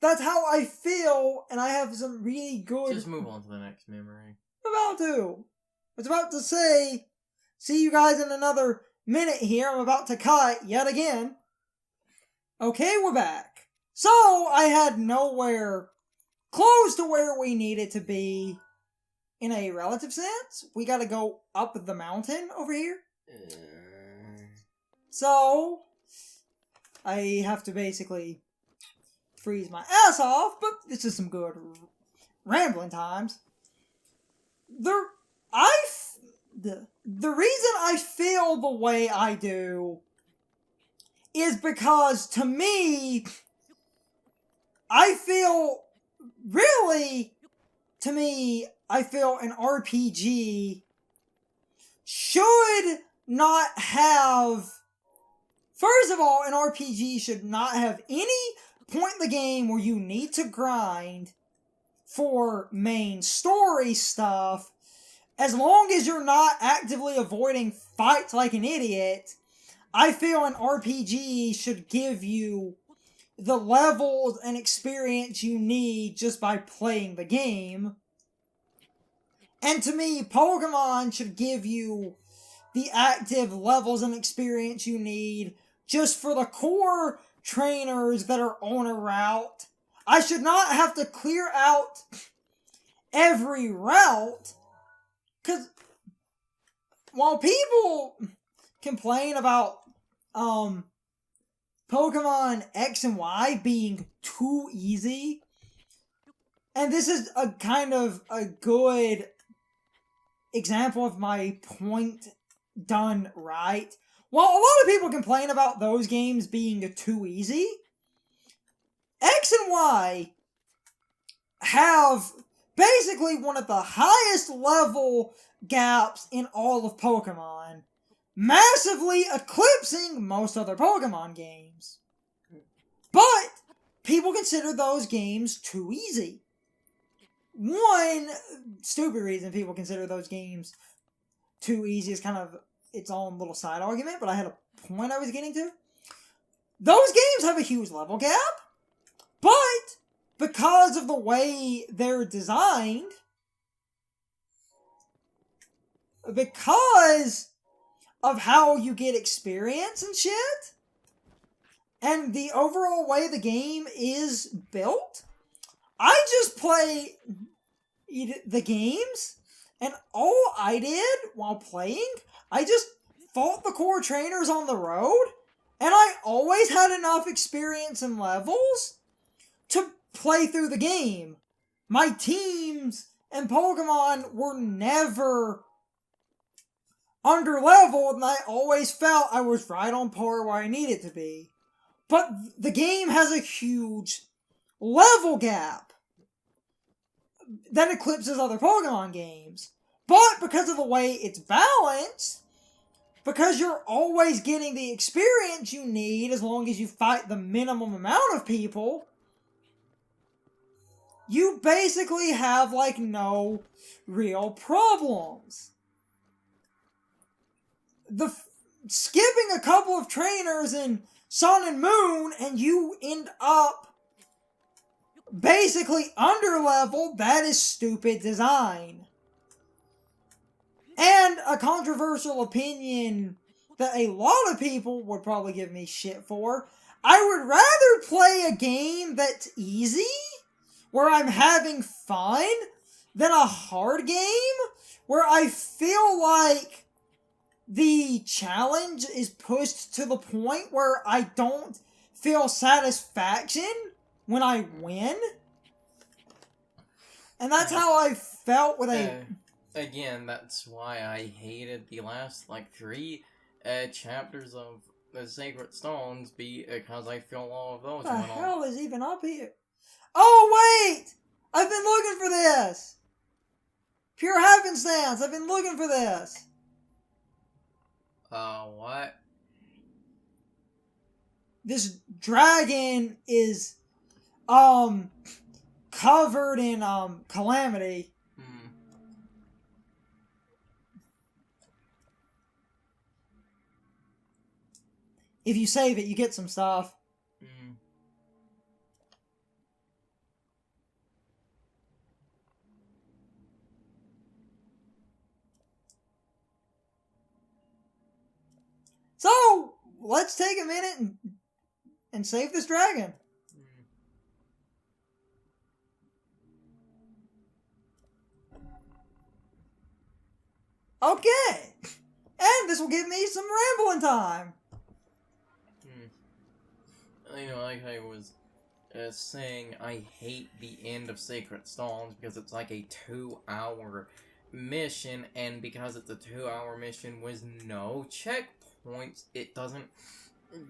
That's how I feel, and I have some really good... Just move on to the next memory. I'm about to. I was about to say, see you guys in another minute here. I'm about to cut yet again. Okay, we're back. So, I had nowhere close to where we needed to be in a relative sense. We gotta go up the mountain over here. So, I have to basically freeze my ass off, but this is some good rambling times. The reason I feel the way I do is because, to me, I feel an RPG should not have... First of all, an RPG should not have any point in the game where you need to grind for main story stuff. As long as you're not actively avoiding fights like an idiot, I feel an RPG should give you the levels and experience you need just by playing the game. And to me, Pokemon should give you the active levels and experience you need just for the core trainers that are on a route. I should not have to clear out every route, because while people complain about Pokemon X and Y being too easy, and this is a kind of a good example of my point done right. While a lot of people complain about those games being too easy, X and Y have basically one of the highest level gaps in all of Pokemon, massively eclipsing most other Pokemon games. But people consider those games too easy. One stupid reason people consider those games too easy is kind of its own little side argument, but I had a point I was getting to. Those games have a huge level gap, but because of the way they're designed, because of how you get experience and shit, and the overall way the game is built, I just play the games, and all I did while playing, I just fought the core trainers on the road, and I always had enough experience and levels to play through the game. My teams and Pokemon were never under-leveled, and I always felt I was right on par where I needed to be. But the game has a huge level gap that eclipses other Pokemon games. But because of the way it's balanced, because you're always getting the experience you need as long as you fight the minimum amount of people, you basically have, like, no real problems. Skipping a couple of trainers in Sun and Moon and you end up basically under-leveled, that is stupid design. And a controversial opinion that a lot of people would probably give me shit for, I would rather play a game that's easy, where I'm having fun, than a hard game, where I feel like the challenge is pushed to the point where I don't feel satisfaction when I win. And that's how I felt with Again, that's why I hated the last, 3 chapters of the Sacred Stones, because I feel all of those What the hell is even up here? Oh, wait! I've been looking for this! Pure happenstance! I've been looking for this! What? This dragon is, covered in, calamity. If you save it, you get some stuff. So, let's take a minute and save this dragon. Okay. And this will give me some rambling time. You know, like I was saying, I hate the end of Sacred Stones because it's like a 2-hour mission, and because it's a 2-hour mission with no checkpoints, it doesn't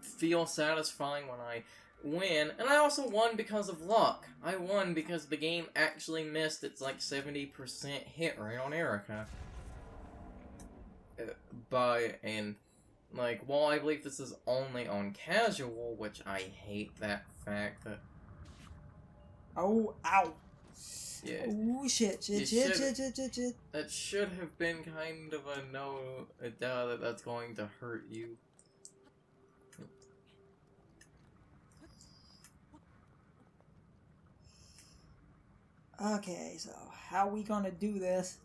feel satisfying when I win. And I also won because of luck. I won because the game actually missed its like 70% hit rate on Erica. Like, while I believe this is only on casual, which I hate that fact that... Oh, ow. Yeah. Oh, shit. That should have been kind of a doubt that that's going to hurt you. Okay, so how we gonna do this?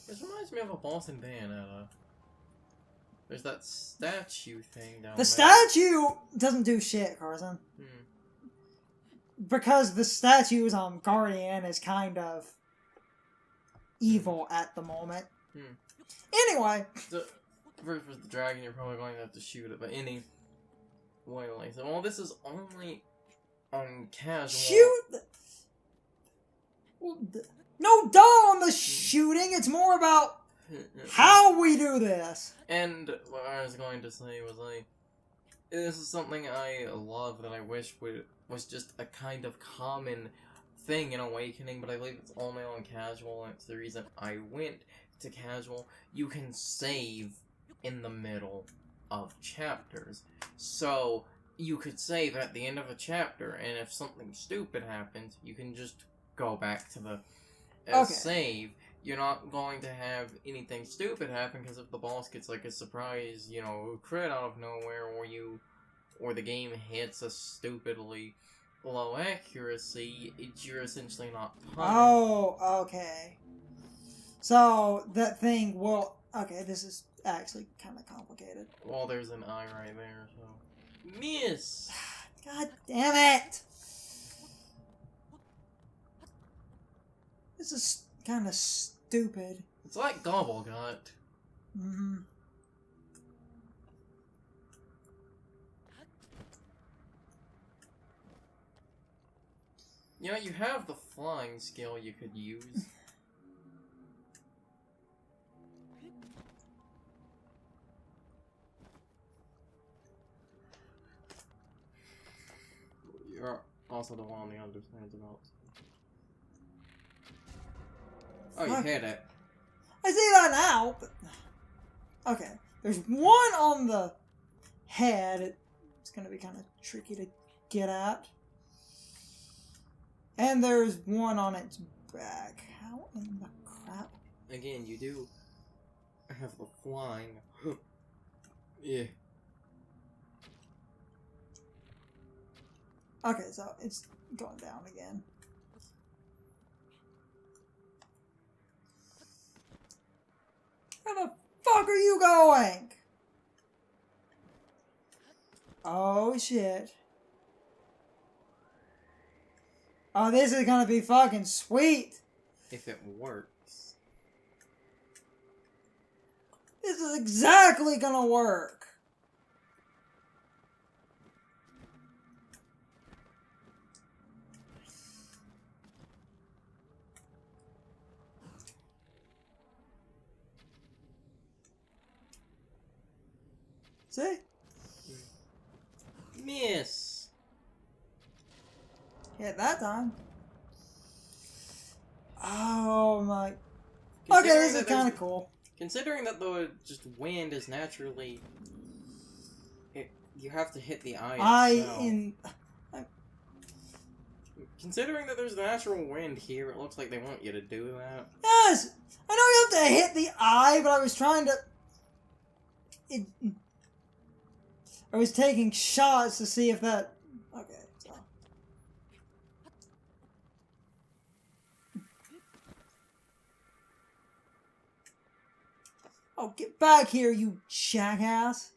This reminds me of a boss in Bayonetta. There's that statue thing down there. The statue doesn't do shit, Carson. Because the statue's Guardian is kind of evil at the moment. Anyway. For the dragon, you're probably going to have to shoot it, but anyway, like, so, well, this is only on casual. Shoot! No, duh on the shooting, it's more about how we do this. And what I was going to say was, like, this is something I love that I wish was just a kind of common thing in Awakening, but I believe it's only on casual, and it's the reason I went to casual. You can save in the middle of chapters. So, you could save at the end of a chapter, and if something stupid happens, you can just go back to the save. You're not going to have anything stupid happen, because if the boss gets like a surprise, you know, crit out of nowhere, or the game hits a stupidly low accuracy, you're essentially not punished. Oh, okay. So, that thing will... Okay, this is actually kind of complicated. Well, there's an eye right there, so... Miss! God damn it! This is kind of stupid. It's like Gobblegut. You know, you have the flying skill you could use. You're also the one who understands about. Oh, you hit it. I see that now, but... Okay. There's one on the head. It's gonna be kind of tricky to get at. And there's one on its back. How in the crap? Again, you do have the flying. Yeah. Okay, so it's going down again. Where the fuck are you going? Oh shit. Oh, this is gonna be fucking sweet. If it works. This is exactly gonna work. See? Miss! Hit that time. Oh my. Okay, this is kind of cool. Considering that the wind is naturally... you have to hit the eye itself. Considering that there's natural wind here, it looks like they want you to do that. Yes! I know you have to hit the eye, but I was trying to... I was taking shots to see if that... Okay, so... Oh, get back here, you jackass!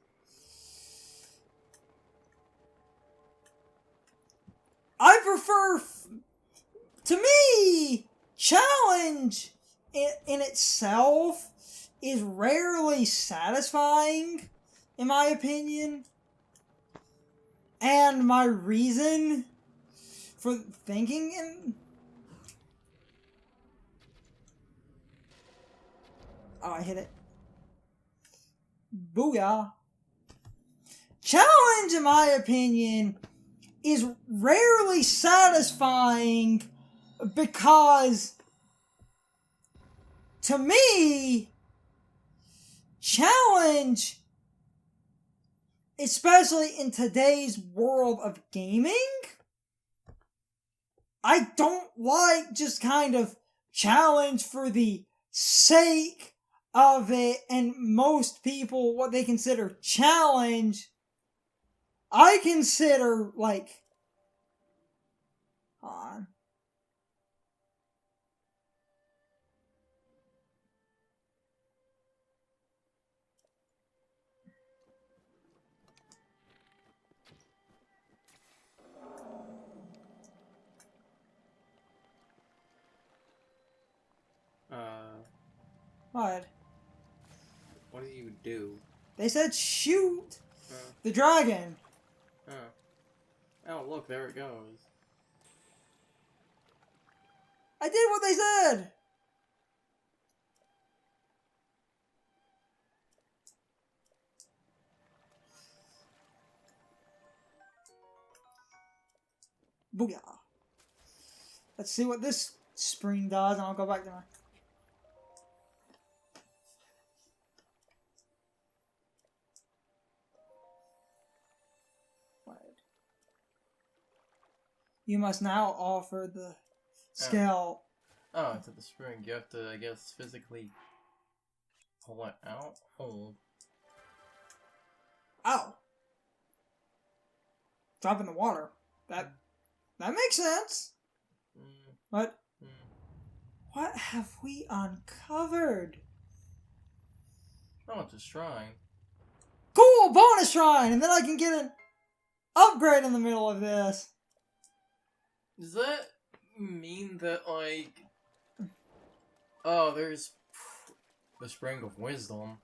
prefer, to me, challenge in itself is rarely satisfying, in my opinion. And my reason for thinking in... Oh, I hit it. Booyah. Challenge, in my opinion, is rarely satisfying because, to me, challenge, especially in today's world of gaming, I don't like just kind of challenge for the sake of it, and most people, what they consider challenge, I consider, like, hold on. What? What do you do? They said shoot the dragon. Oh, look, there it goes. I did what they said. Booyah. Let's see what this spring does, and I'll go back to my... You must now offer the scale. Oh, to the spring. You have to, I guess, physically pull it out. Hold. Ow. Drop in the water. That makes sense. What? What have we uncovered? Oh, it's a shrine. Cool! Bonus shrine! And then I can get an upgrade in the middle of this. Does that mean that, like... Oh, there's the Spring of Wisdom.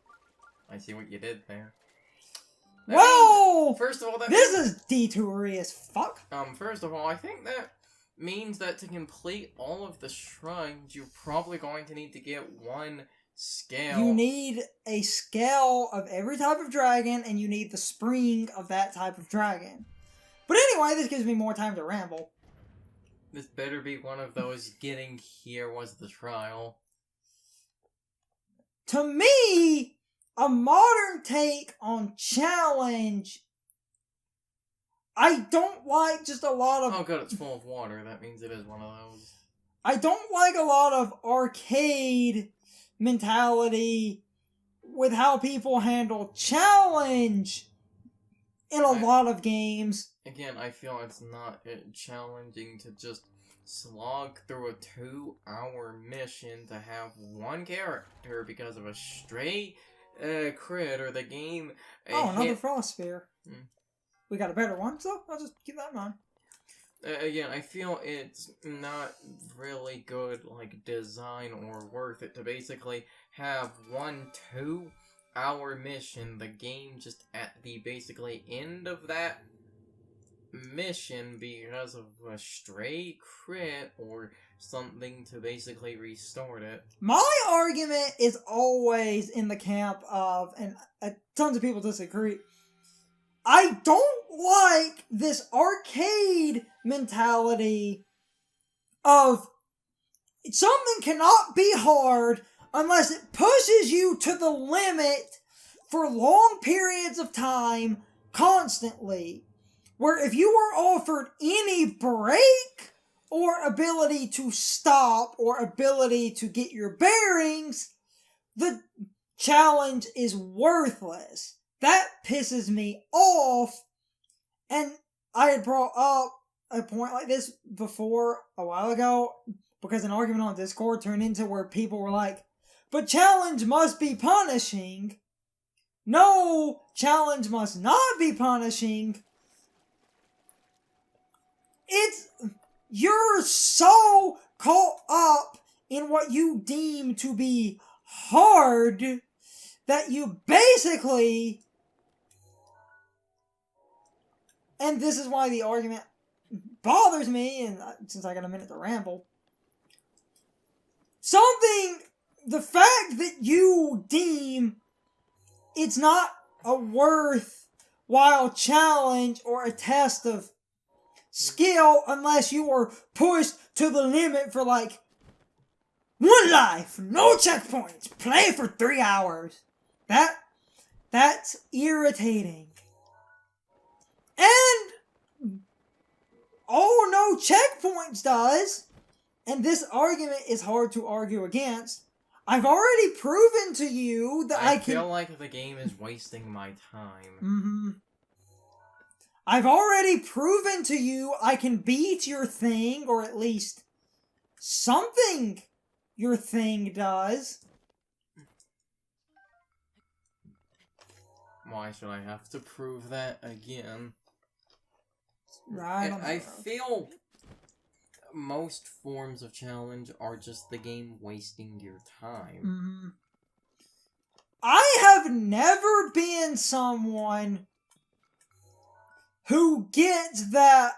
I see what you did there. Whoa! First of all, this is detoury as fuck. First of all, I think that means that to complete all of the shrines, you're probably going to need to get one scale. You need a scale of every type of dragon, and you need the spring of that type of dragon. But anyway, this gives me more time to ramble. This better be one of those getting here was the trial. To me, a modern take on challenge, I don't like just a lot of... Oh good, it's full of water. That means it is one of those. I don't like a lot of arcade mentality with how people handle challenge in a lot of games. Again, I feel it's not challenging to just slog through a 2-hour mission to have one character because of a stray crit or the game. Another frost spear. We got a better one, so I'll just keep that in mind. Again, I feel it's not really good, like, design or worth it to basically have one 2-hour mission, the game just at the basically end of that mission because of a stray crit or something to basically restart it. My argument is always in the camp of, and tons of people disagree, I don't like this arcade mentality of something cannot be hard unless it pushes you to the limit for long periods of time constantly. Where if you are offered any break or ability to stop or ability to get your bearings, the challenge is worthless. That pisses me off, and I had brought up a point like this before a while ago, because an argument on Discord turned into where people were like, but challenge must be punishing. No, challenge must not be punishing. you're so caught up in what you deem to be hard that you basically, and this is why the argument bothers me, and since I got a minute to ramble, the fact that you deem it's not a worthwhile challenge or a test of skill unless you are pushed to the limit for like 1 life, no checkpoints, play for 3 hours. That's irritating. And oh, no checkpoints does, and this argument is hard to argue against. I've already proven to you that I can... feel like the game is wasting my time. Mm-hmm. I've already proven to you I can beat your thing, or at least something your thing does. Why should I have to prove that again? Right. I feel most forms of challenge are just the game wasting your time. Mm-hmm. I have never been someone who gets that...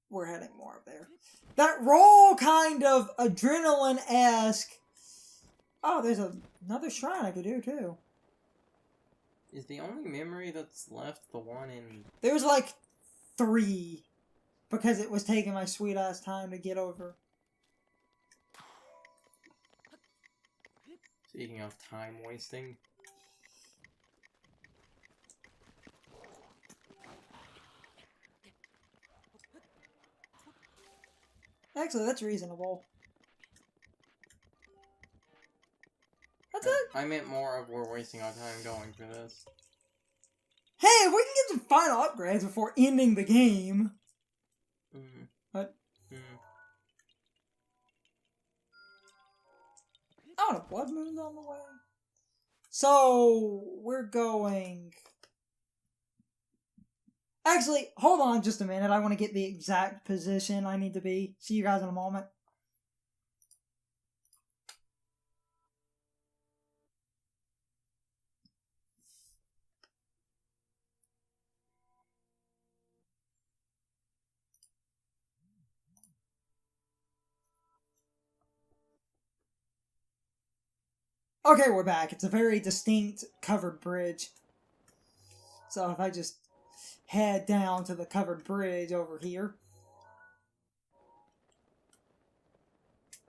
We're heading more up there. That raw kind of adrenaline-esque... Oh, there's another shrine I could do, too. Is the only memory that's left the one in... There's like 3. Because it was taking my sweet-ass time to get over. Speaking of time wasting... Actually, that's reasonable. That's it. I meant more of we're wasting our time going for this. Hey, if we can get some final upgrades before ending the game. Mm. What? Mm. Oh, the blood moon's on the way. So, we're going... Actually, hold on just a minute. I want to get the exact position I need to be. See you guys in a moment. Okay, we're back. It's a very distinct covered bridge. So if I just head down to the covered bridge over here,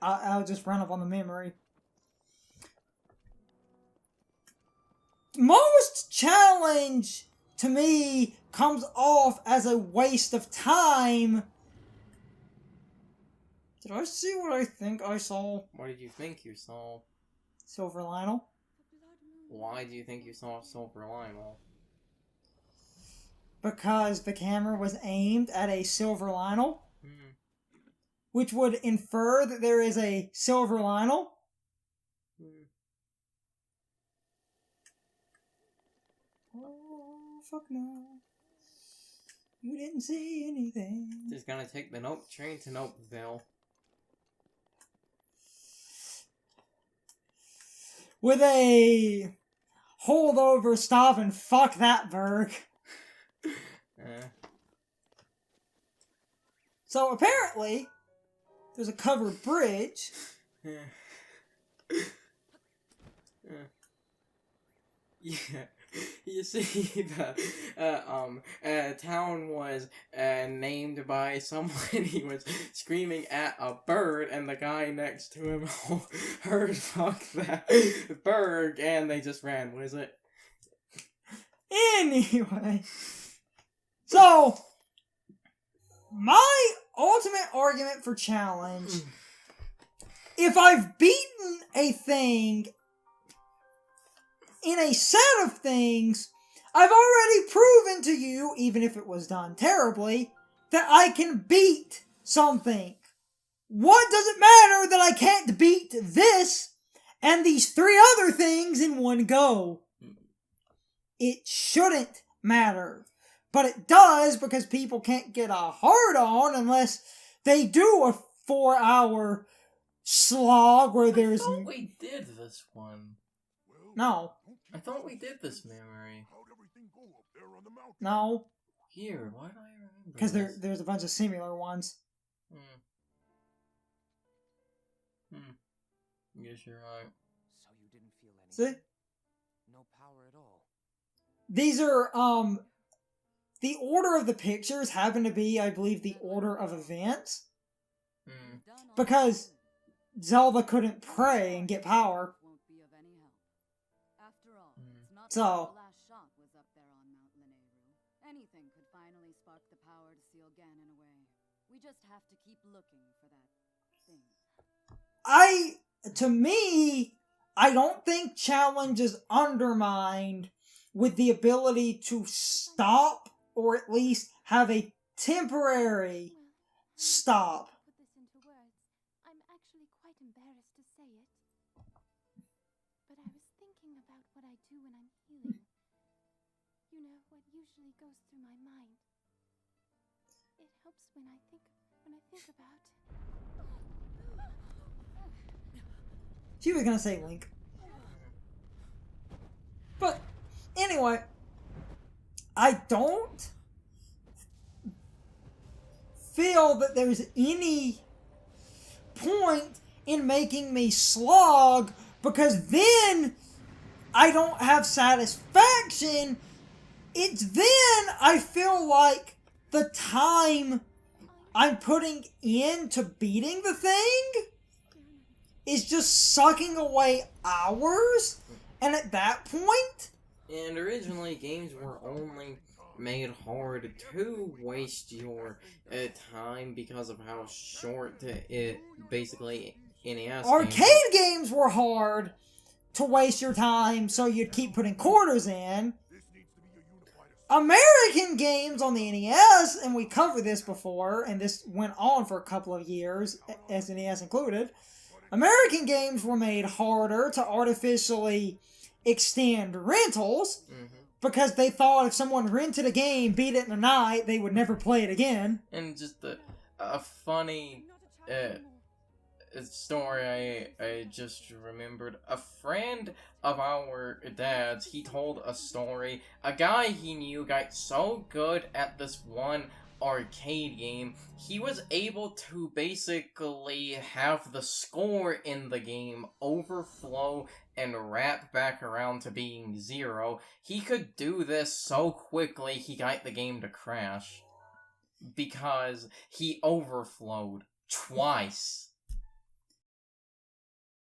I'll just run up on the memory. Most challenge, to me, comes off as a waste of time. Did I see what I think I saw? What did you think you saw? Silver Lionel. Why do you think you saw Silver Lionel? Because the camera was aimed at a Silver Lionel, which would infer that there is a Silver Lionel. Oh, fuck no. You didn't see anything. Just gonna take the Nope train to Nopeville. With a holdover stop and fuck that Berg. So apparently, there's a covered bridge. Yeah. You see, the town was named by someone. He was screaming at a bird, and the guy next to him heard "fuck that bird," and they just ran with it. Anyway, so my ultimate argument for challenge: if I've beaten a thing in a set of things, I've already proven to you, even if it was done terribly, that I can beat something. What does it matter that I can't beat this and these 3 other things in one go? It shouldn't matter. But it does because people can't get a hard-on unless they do a 4-hour slog where there's... I thought we did this one. No. I thought we did this memory. No. Here, why do I remember Because this? there's a bunch of similar ones. Guess you're right. So you didn't feel See? No power at all. These are, the order of the pictures happen to be, I believe, the order of events. Because Zelda couldn't pray and get power. So, anything could finally spark the power to seal Ganon away. We just have to keep looking for that thing. to me, I don't think challenge is undermined with the ability to stop, or at least have a temporary stop. Put this into words. I'm actually quite embarrassed to say it. But I was thinking about what I do when I'm healing. You know, what usually goes through my mind. It helps when I think about... She was gonna say Link. But, anyway, I don't feel that there's any point in making me slog, because then I don't have satisfaction. It's then I feel like the time I'm putting into beating the thing is just sucking away hours, and at that point... And originally, games were only made hard to waste your time because of how short it basically NES Arcade games were hard to waste your time, so you'd keep putting quarters in. American games on the NES, and we covered this before, and this went on for a couple of years, SNES included. American games were made harder to artificially extend rentals, because they thought if someone rented a game, beat it in a night, they would never play it again. And just a funny story I just remembered. A friend of our dad's, he told a story. A guy he knew got so good at this one arcade game, he was able to basically have the score in the game overflow and wrap back around to being 0. He could do this so quickly he got the game to crash because he overflowed twice.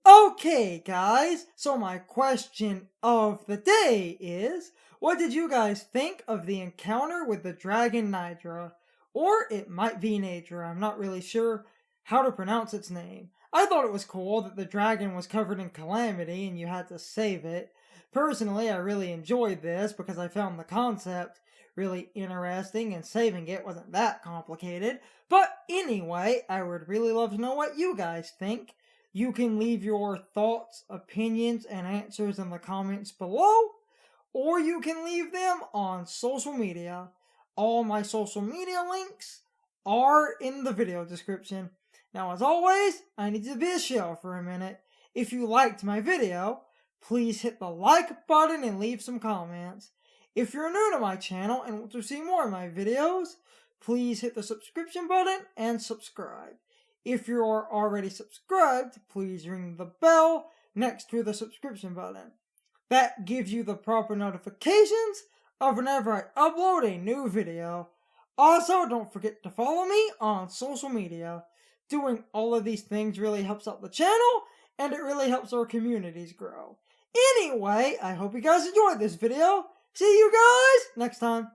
Okay, guys, so my question of the day is, what did you guys think of the encounter with the dragon Nidra? Or it might be Nadra, I'm not really sure how to pronounce its name. I thought it was cool that the dragon was covered in calamity and you had to save it. Personally, I really enjoyed this because I found the concept really interesting and saving it wasn't that complicated. But anyway, I would really love to know what you guys think. You can leave your thoughts, opinions, and answers in the comments below, or you can leave them on social media. All my social media links are in the video description. Now, as always, I need to be a shill for a minute. If you liked my video, please hit the like button and leave some comments. If you're new to my channel and want to see more of my videos, please hit the subscription button and subscribe. If you're already subscribed, please ring the bell next to the subscription button. That gives you the proper notifications of whenever I upload a new video. Also, don't forget to follow me on social media. Doing all of these things really helps out the channel, and it really helps our communities grow. Anyway, I hope you guys enjoyed this video. See you guys next time.